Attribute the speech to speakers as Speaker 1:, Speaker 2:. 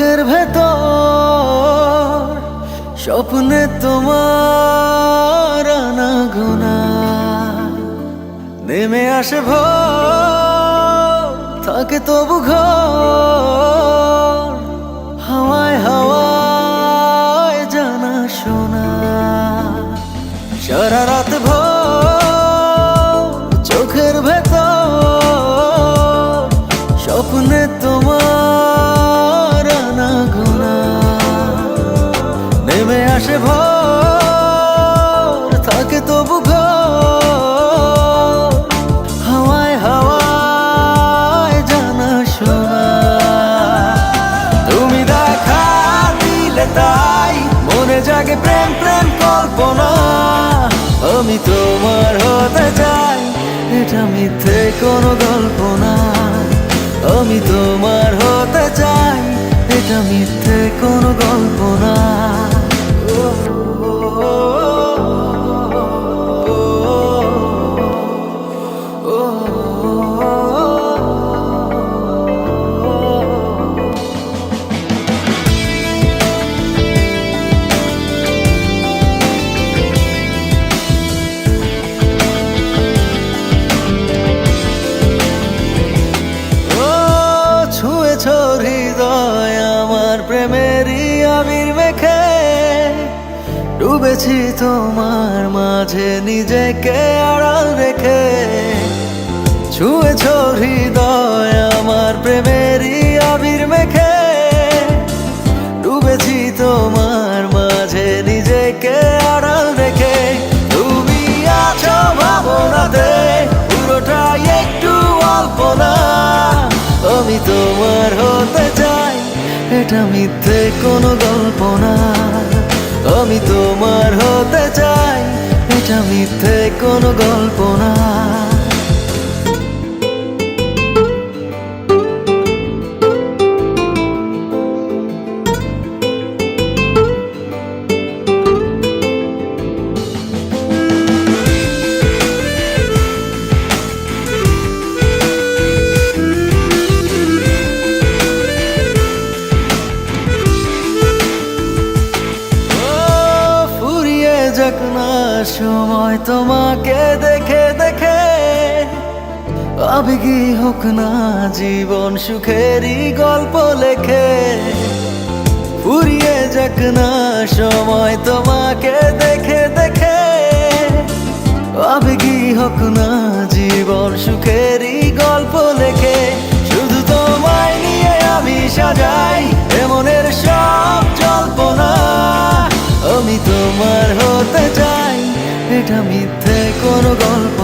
Speaker 1: চোখের ভেতর স্বপ্নে তোমার আনাগোনা নেমে আসে ভোর, থাকে তবু ঘর হাওয়ায় হাওয়ায় জানা শোনা। সারা রাত ভোর চোখের ভেতর স্বপ্নে তোমার আনাগোনা নেমে আসে ভোর, থাকে তবু ঘর হাওয়ায় হাওয়ায় জানা শোনা। তুমি দেখা দিলে তাই মনে জাগে প্রেম প্রেম কল্পনা। আমি তোমার হতে চাই, এটা মিথ্যে কোনো গল্প না। আমি তোমার হতে চাই, এটা মিথ্যে কোনো গল্প না। হৃদয় আমার প্রেমেরই আবির মেখে ডুবেছি তোমার মাঝে নিজেকে আড়াল রেখে। ছুঁয়েছ হৃদয় আমার প্রেমেরই আবির মেখে ডুবেছি তোমার মাঝে নিজেকে আড়াল রেখে। তুমি আছো ভাবনাতে পুরোটাই একটু অল্প না। আমি তোমার হতে চাই, এটা মিথ্যে কোনো গল্প না। আমি তোমার হতে চাই, এটা মিথ্যে কোনো গল্প না। যাক না সময় তোমাকে দেখে দেখে, আবেগী হোক না জীবন সুখেরই গল্প লেখে। ফুরিয়ে যাক না সময় তোমাকে দেখে দেখে, আবেগী হোক না জীবন সুখেরই গল্প লেখে। শুধু তোমায় নিয়ে আমি সাজাই এমনের সব জল্পনা। আমি তোমার হতে চাই, এটা মিথ্যে কোনো গল্প